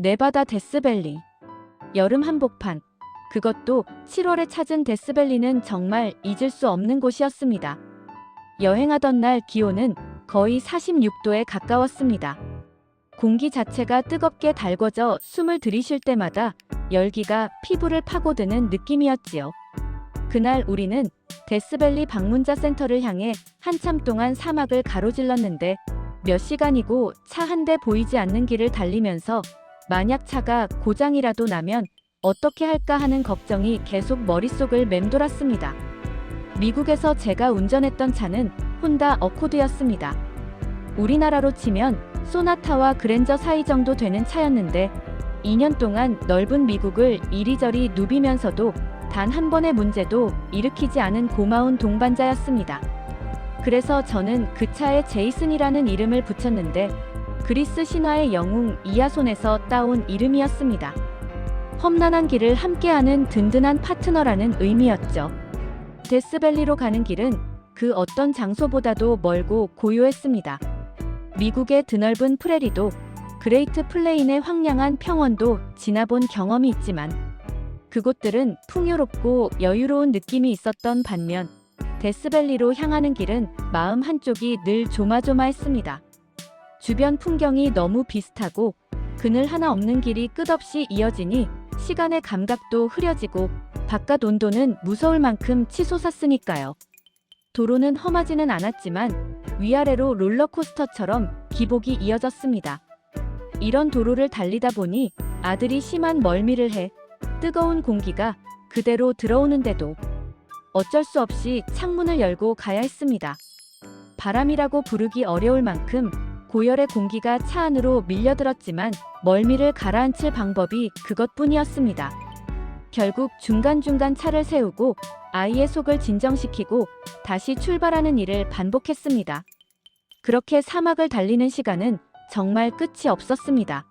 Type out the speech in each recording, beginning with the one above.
네바다 데스밸리. 여름 한복판. 그것도 7월에 찾은 데스밸리는 정말 잊을 수 없는 곳이었습니다. 여행하던 날 기온은 거의 46도에 가까웠습니다. 공기 자체가 뜨겁게 달궈져 숨을 들이쉴 때마다 열기가 피부를 파고드는 느낌이었지요. 그날 우리는 데스밸리 방문자 센터를 향해 한참 동안 사막을 가로질렀는데 몇 시간이고 차 한 대 보이지 않는 길을 달리면서 만약 차가 고장이라도 나면 어떻게 할까 하는 걱정이 계속 머릿속을 맴돌았습니다. 미국에서 제가 운전했던 차는 혼다 어코드였습니다. 우리나라로 치면 소나타와 그랜저 사이 정도 되는 차였는데 2년 동안 넓은 미국을 이리저리 누비면서도 단 한 번의 문제도 일으키지 않은 고마운 동반자였습니다. 그래서 저는 그 차에 제이슨이라는 이름을 붙였는데 그리스 신화의 영웅 이아손에서 따온 이름이었습니다. 험난한 길을 함께하는 든든한 파트너라는 의미였죠. 데스밸리로 가는 길은 그 어떤 장소보다도 멀고 고요했습니다. 미국의 드넓은 프레리도 그레이트 플레인의 황량한 평원도 지나본 경험이 있지만 그곳들은 풍요롭고 여유로운 느낌이 있었던 반면 데스밸리로 향하는 길은 마음 한쪽이 늘 조마조마했습니다. 주변 풍경이 너무 비슷하고 그늘 하나 없는 길이 끝없이 이어지니 시간의 감각도 흐려지고 바깥 온도는 무서울 만큼 치솟았으니까요. 도로는 험하지는 않았지만 위아래로 롤러코스터처럼 기복이 이어졌습니다. 이런 도로를 달리다 보니 아들이 심한 멀미를 해 뜨거운 공기가 그대로 들어오는데도 어쩔 수 없이 창문을 열고 가야 했습니다. 바람이라고 부르기 어려울 만큼 고열의 공기가 차 안으로 밀려들었지만 멀미를 가라앉힐 방법이 그것뿐이었습니다. 결국 중간중간 차를 세우고 아이의 속을 진정시키고 다시 출발하는 일을 반복했습니다. 그렇게 사막을 달리는 시간은 정말 끝이 없었습니다.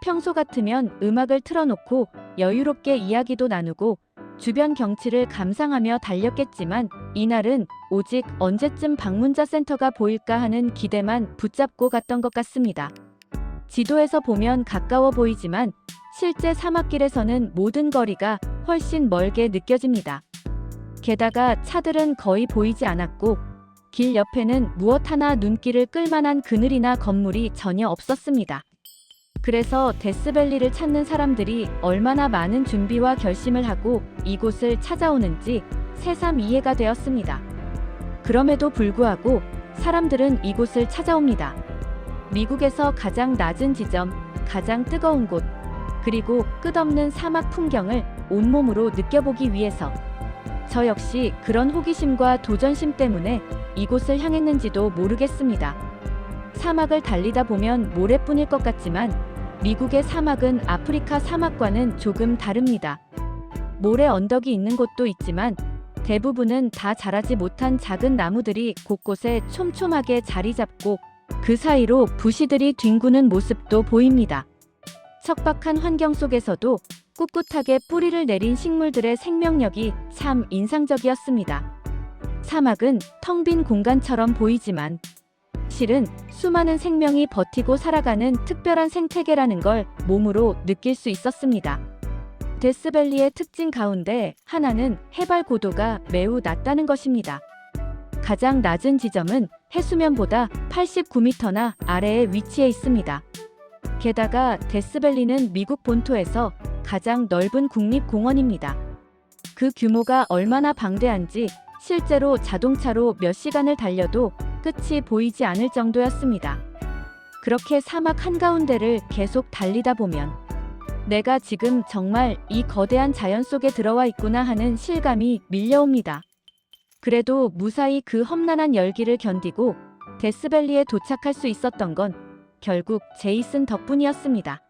평소 같으면 음악을 틀어놓고 여유롭게 이야기도 나누고 주변 경치를 감상하며 달렸겠지만 이날은 오직 언제쯤 방문자 센터가 보일까 하는 기대만 붙잡고 갔던 것 같습니다. 지도에서 보면 가까워 보이지만 실제 사막길에서는 모든 거리가 훨씬 멀게 느껴집니다. 게다가 차들은 거의 보이지 않았고 길 옆에는 무엇 하나 눈길을 끌만한 그늘이나 건물이 전혀 없었습니다. 그래서 데스밸리를 찾는 사람들이 얼마나 많은 준비와 결심을 하고 이곳을 찾아오는지 새삼 이해가 되었습니다. 그럼에도 불구하고 사람들은 이곳을 찾아옵니다. 미국에서 가장 낮은 지점, 가장 뜨거운 곳, 그리고 끝없는 사막 풍경을 온몸으로 느껴보기 위해서. 저 역시 그런 호기심과 도전심 때문에 이곳을 향했는지도 모르겠습니다. 사막을 달리다 보면 모래뿐일 것 같지만 미국의 사막은 아프리카 사막과는 조금 다릅니다. 모래 언덕이 있는 곳도 있지만 대부분은 다 자라지 못한 작은 나무들이 곳곳에 촘촘하게 자리 잡고 그 사이로 부시들이 뒹구는 모습도 보입니다. 척박한 환경 속에서도 꿋꿋하게 뿌리를 내린 식물들의 생명력이 참 인상적이었습니다. 사막은 텅 빈 공간처럼 보이지만 실은 수많은 생명이 버티고 살아가는 특별한 생태계라는 걸 몸으로 느낄 수 있었습니다. 데스밸리의 특징 가운데 하나는 해발 고도가 매우 낮다는 것입니다. 가장 낮은 지점은 해수면보다 89m나 아래에 위치해 있습니다. 게다가 데스밸리는 미국 본토에서 가장 넓은 국립공원입니다. 그 규모가 얼마나 방대한지 실제로 자동차로 몇 시간을 달려도 끝이 보이지 않을 정도였습니다. 그렇게 사막 한가운데를 계속 달리다 보면 내가 지금 정말 이 거대한 자연 속에 들어와 있구나 하는 실감이 밀려옵니다. 그래도 무사히 그 험난한 열기를 견디고 데스밸리에 도착할 수 있었던 건 결국 제이슨 덕분이었습니다.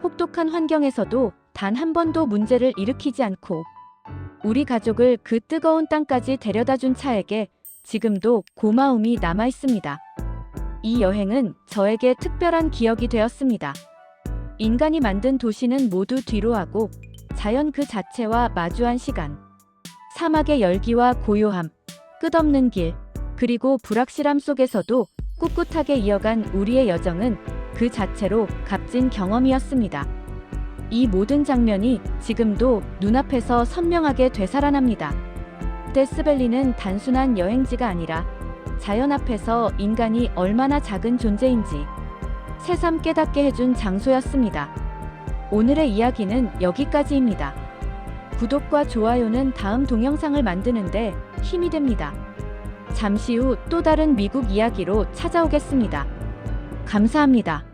혹독한 환경에서도 단 한 번도 문제를 일으키지 않고 우리 가족을 그 뜨거운 땅까지 데려다준 차에게 지금도 고마움이 남아 있습니다. 이 여행은 저에게 특별한 기억이 되었습니다. 인간이 만든 도시는 모두 뒤로하고 자연 그 자체와 마주한 시간. 사막의 열기와 고요함, 끝없는 길, 그리고 불확실함 속에서도 꿋꿋하게 이어간 우리의 여정은 그 자체로 값진 경험이었습니다. 이 모든 장면이 지금도 눈앞에서 선명하게 되살아납니다. 데스밸리는 단순한 여행지가 아니라 자연 앞에서 인간이 얼마나 작은 존재인지 새삼 깨닫게 해준 장소였습니다. 오늘의 이야기는 여기까지입니다. 구독과 좋아요는 다음 동영상을 만드는데 힘이 됩니다. 잠시 후 또 다른 미국 이야기로 찾아오겠습니다. 감사합니다.